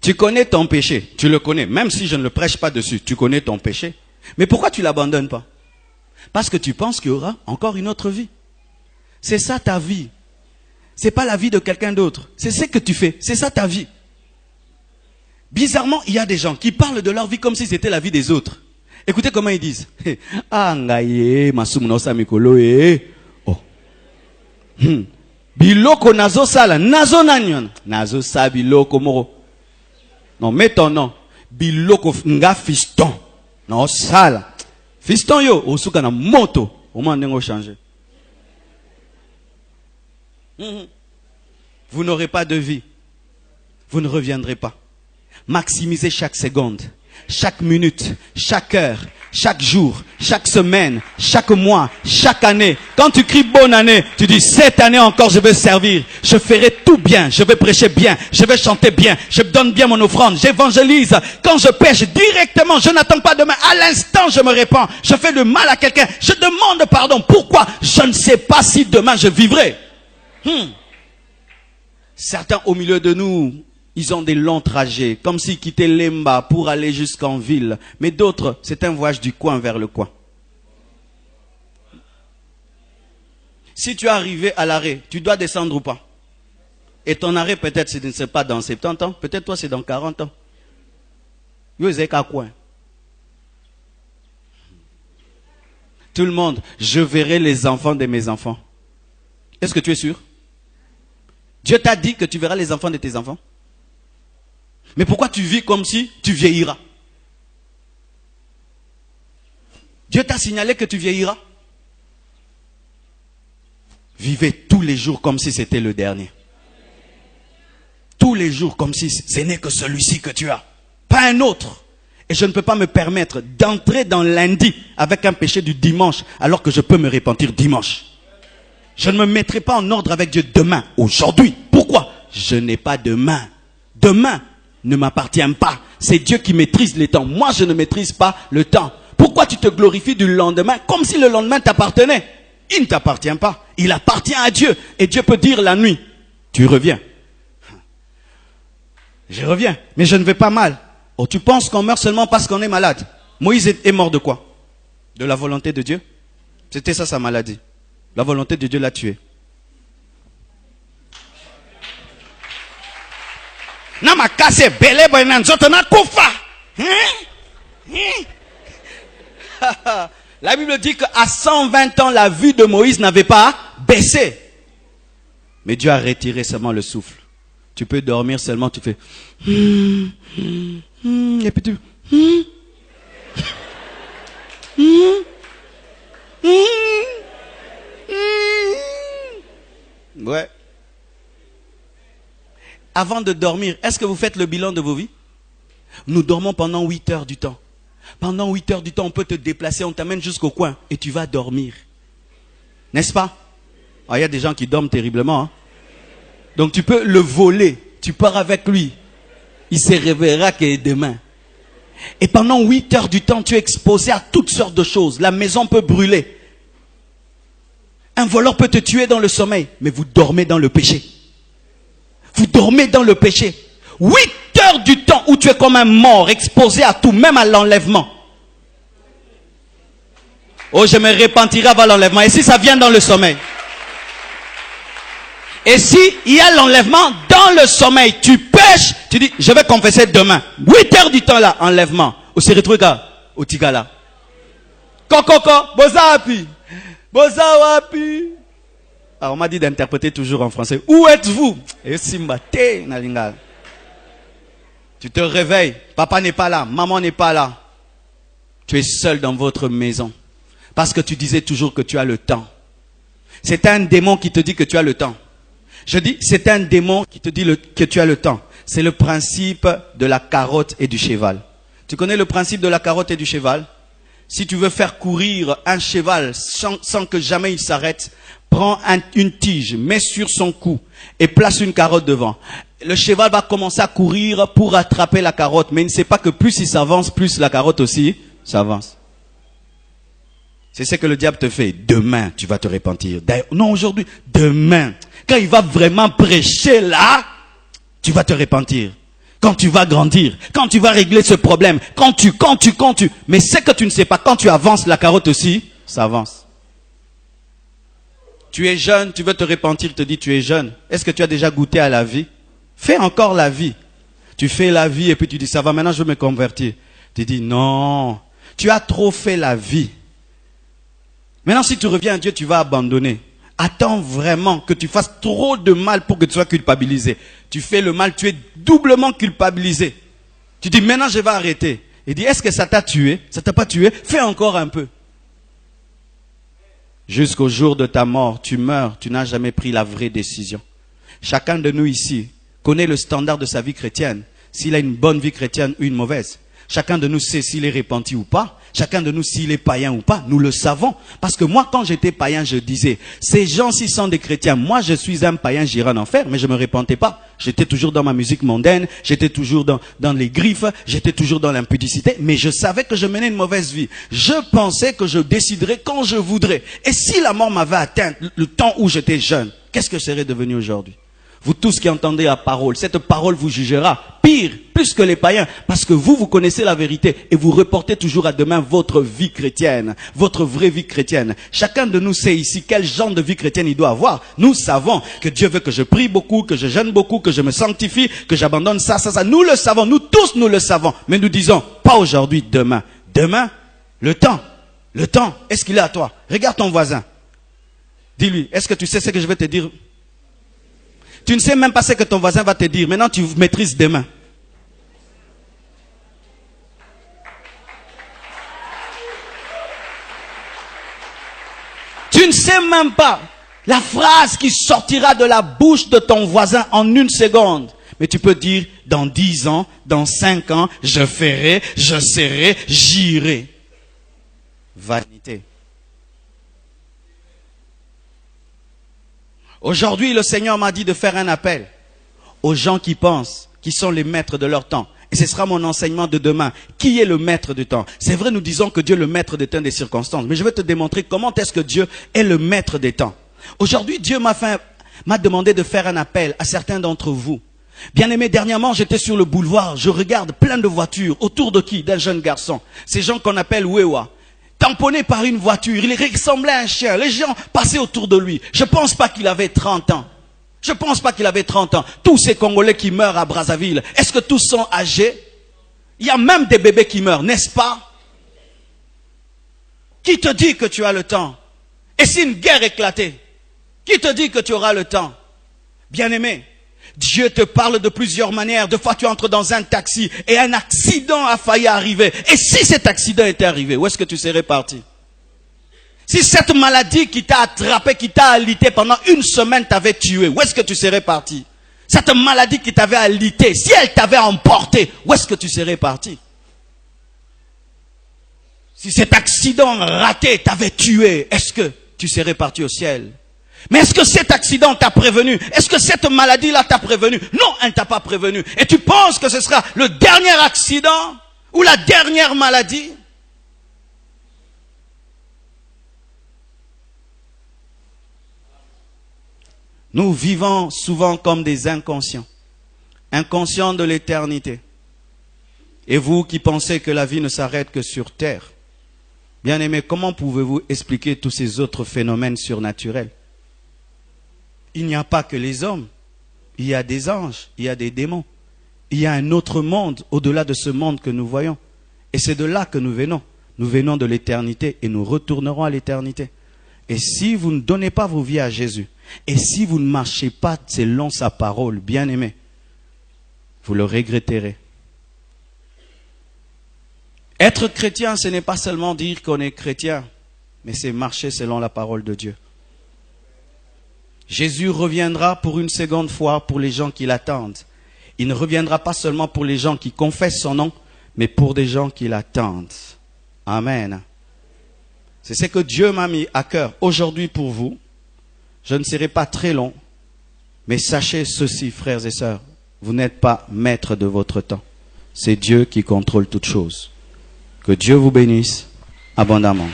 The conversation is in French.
Tu connais ton péché, tu le connais, même si je ne le prêche pas dessus, tu connais ton péché. Mais pourquoi tu l'abandonnes pas? Parce que tu penses qu'il y aura encore une autre vie. C'est ça ta vie. C'est pas la vie de quelqu'un d'autre. C'est ce que tu fais, c'est ça ta vie. Bizarrement, il y a des gens qui parlent de leur vie comme si c'était la vie des autres. Écoutez comment ils disent. Ah, ngaye, masumuno samikolo, oh. Biloko nazo sala, nazo nanyon. Nazo sa biloko moro. Non, mets ton nom. Biloko nga fiston. Non, sala. Fiston yo, osuka na moto. Au moins, on changer. Vous n'aurez pas de vie. Vous ne reviendrez pas. Maximisez chaque seconde, chaque minute, chaque heure, chaque jour, chaque semaine, chaque mois, chaque année. Quand tu cries bonne année, tu dis cette année encore je vais servir, je ferai tout bien, je vais prêcher bien, je vais chanter bien, je donne bien mon offrande, j'évangélise. Quand je pêche directement, je n'attends pas demain, à l'instant je me répands, je fais le mal à quelqu'un, je demande pardon. Pourquoi? Je ne sais pas si demain je vivrai. Certains au milieu de nous, ils ont des longs trajets, comme s'ils quittaient Lemba pour aller jusqu'en ville. Mais d'autres, c'est un voyage du coin vers le coin. Si tu es arrivé à l'arrêt, tu dois descendre ou pas? Et ton arrêt, peut-être, ce n'est pas dans 70 ans. Peut-être toi, c'est dans 40 ans. Tout le monde, je verrai les enfants de mes enfants. Est-ce que tu es sûr? Dieu t'a dit que tu verras les enfants de tes enfants. Mais pourquoi tu vis comme si tu vieilliras? Dieu t'a signalé que tu vieilliras. Vivez tous les jours comme si c'était le dernier. Tous les jours comme si ce n'est que celui-ci que tu as, pas un autre. Et je ne peux pas me permettre d'entrer dans lundi avec un péché du dimanche alors que je peux me repentir dimanche. Je ne me mettrai pas en ordre avec Dieu demain, aujourd'hui. Pourquoi? Je n'ai pas demain. Demain ne m'appartient pas. C'est Dieu qui maîtrise les temps. Moi, je ne maîtrise pas le temps. Pourquoi tu te glorifies du lendemain comme si le lendemain t'appartenait? Il ne t'appartient pas. Il appartient à Dieu. Et Dieu peut dire la nuit, tu reviens. Je reviens, mais je ne vais pas mal. Oh, tu penses qu'on meurt seulement parce qu'on est malade? Moïse est mort de quoi? De la volonté de Dieu? C'était ça sa maladie. La volonté de Dieu l'a tué. La Bible dit qu'à 120 ans, la vue de Moïse n'avait pas baissé. Mais Dieu a retiré seulement le souffle. Tu peux dormir seulement, tu fais... Et puis tu... Ouais. Avant de dormir, est-ce que vous faites le bilan de vos vies? Nous dormons pendant 8 heures du temps. Pendant 8 heures du temps, on peut te déplacer, on t'amène jusqu'au coin et tu vas dormir. N'est-ce pas? Ah, il y a des gens qui dorment terriblement. Hein? Donc tu peux le voler. Tu pars avec lui. Il se réveillera que demain. Et pendant 8 heures du temps, tu es exposé à toutes sortes de choses. La maison peut brûler. Un voleur peut te tuer dans le sommeil. Mais vous dormez dans le péché. Vous dormez dans le péché. 8 heures du temps où tu es comme un mort, exposé à tout, même à l'enlèvement. Oh, je me repentirai avant l'enlèvement. Et si ça vient dans le sommeil? Et si il y a l'enlèvement dans le sommeil, tu pêches, tu dis, je vais confesser demain. 8 heures du temps là, enlèvement. Au Seretruga, au Tigala. Kokoko, bozapi. Bozawapi. Alors on m'a dit d'interpréter toujours en français. Où êtes-vous? Et Simbate, Nalingal. Tu te réveilles, papa n'est pas là, maman n'est pas là. Tu es seul dans votre maison. Parce que tu disais toujours que tu as le temps. C'est un démon qui te dit que tu as le temps. Je dis, c'est un démon qui te dit que tu as le temps. C'est le principe de la carotte et du cheval. Tu connais le principe de la carotte et du cheval? Si tu veux faire courir un cheval sans que jamais il s'arrête, prends une tige, mets sur son cou et place une carotte devant. Le cheval va commencer à courir pour attraper la carotte, mais il ne sait pas que plus il s'avance, plus la carotte aussi s'avance. C'est ce que le diable te fait. Demain, tu vas te repentir. Non, aujourd'hui, demain. Quand il va vraiment prêcher là, tu vas te repentir. quand tu vas grandir, quand tu vas régler ce problème, quand tu. Mais c'est que tu ne sais pas, quand tu avances, la carotte aussi, ça avance. Tu es jeune, tu veux te repentir, te dis tu es jeune. Est-ce que tu as déjà goûté à la vie? Fais encore la vie. Tu fais la vie et puis tu dis ça va, maintenant je veux me convertir. Tu dis non, tu as trop fait la vie. Maintenant si tu reviens à Dieu, tu vas abandonner. Attends vraiment que tu fasses trop de mal pour que tu sois culpabilisé. Tu fais le mal, tu es doublement culpabilisé. Tu dis maintenant je vais arrêter. Il dit est-ce que ça t'a tué? Ça t'a pas tué? Fais encore un peu. Jusqu'au jour de ta mort, tu meurs, tu n'as jamais pris la vraie décision. Chacun de nous ici connaît le standard de sa vie chrétienne, s'il a une bonne vie chrétienne ou une mauvaise. Chacun de nous sait s'il est repenti ou pas. Chacun de nous s'il est païen ou pas. Nous le savons. Parce que moi, quand j'étais païen, je disais, ces gens-ci sont des chrétiens. Moi, je suis un païen, j'irai en enfer, mais je me repentais pas. J'étais toujours dans ma musique mondaine, j'étais toujours dans les griffes, j'étais toujours dans l'impudicité, mais je savais que je menais une mauvaise vie. Je pensais que je déciderais quand je voudrais. Et si la mort m'avait atteint le temps où j'étais jeune, qu'est-ce que je serais devenu aujourd'hui? Vous tous qui entendez la parole, cette parole vous jugera pire, plus que les païens, parce que vous connaissez la vérité et vous reportez toujours à demain votre vie chrétienne, votre vraie vie chrétienne. Chacun de nous sait ici quel genre de vie chrétienne il doit avoir. Nous savons que Dieu veut que je prie beaucoup, que je jeûne beaucoup, que je me sanctifie, que j'abandonne ça. Nous le savons, nous tous nous le savons. Mais nous disons, pas aujourd'hui, demain. Demain, le temps, est-ce qu'il est à toi? Regarde ton voisin. Dis-lui, est-ce que tu sais ce que je vais te dire? Tu ne sais même pas ce que ton voisin va te dire. Maintenant, tu maîtrises demain. Tu ne sais même pas la phrase qui sortira de la bouche de ton voisin en une seconde. Mais tu peux dire, dans 10 ans, dans 5 ans, je ferai, je serai, j'irai. Vanité. Aujourd'hui, le Seigneur m'a dit de faire un appel aux gens qui pensent, qui sont les maîtres de leur temps. Et ce sera mon enseignement de demain. Qui est le maître du temps? C'est vrai, nous disons que Dieu est le maître des temps et des circonstances. Mais je vais te démontrer comment est-ce que Dieu est le maître des temps. Aujourd'hui, Dieu m'a demandé de faire un appel à certains d'entre vous. Bien-aimés, dernièrement, j'étais sur le boulevard. Je regarde plein de voitures. Autour de qui? D'un jeune garçon. Ces gens qu'on appelle Wewa. Tamponné par une voiture, il ressemblait à un chien. Les gens passaient autour de lui. Je pense pas qu'il avait 30 ans. Je pense pas qu'il avait 30 ans. Tous ces Congolais qui meurent à Brazzaville, est-ce que tous sont âgés? Il y a même des bébés qui meurent, n'est-ce pas? Qui te dit que tu as le temps? Et si une guerre éclatait, qui te dit que tu auras le temps? Bien-aimé, Dieu te parle de plusieurs manières. Des fois, tu entres dans un taxi et un accident a failli arriver. Et si cet accident était arrivé, où est-ce que tu serais parti? Si cette maladie qui t'a attrapé, qui t'a alité pendant une semaine t'avait tué, où est-ce que tu serais parti? Cette maladie qui t'avait alité, si elle t'avait emporté, où est-ce que tu serais parti? Si cet accident raté t'avait tué, est-ce que tu serais parti au ciel? Mais est-ce que cet accident t'a prévenu? Est-ce que cette maladie-là t'a prévenu? Non, elle ne t'a pas prévenu. Et tu penses que ce sera le dernier accident ou la dernière maladie? Nous vivons souvent comme des inconscients. Inconscients de l'éternité. Et vous qui pensez que la vie ne s'arrête que sur terre. Bien-aimés, comment pouvez-vous expliquer tous ces autres phénomènes surnaturels? Il n'y a pas que les hommes. Il y a des anges, il y a des démons. Il y a un autre monde au-delà de ce monde que nous voyons. Et c'est de là que nous venons. Nous venons de l'éternité et nous retournerons à l'éternité. Et si vous ne donnez pas vos vies à Jésus, et si vous ne marchez pas selon sa parole, bien-aimés, vous le regretterez. Être chrétien, ce n'est pas seulement dire qu'on est chrétien, mais c'est marcher selon la parole de Dieu. Jésus reviendra pour une seconde fois pour les gens qui l'attendent. Il ne reviendra pas seulement pour les gens qui confessent son nom, mais pour des gens qui l'attendent. Amen. C'est ce que Dieu m'a mis à cœur aujourd'hui pour vous. Je ne serai pas très long, mais sachez ceci, frères et sœurs, vous n'êtes pas maître de votre temps. C'est Dieu qui contrôle toutes choses. Que Dieu vous bénisse abondamment.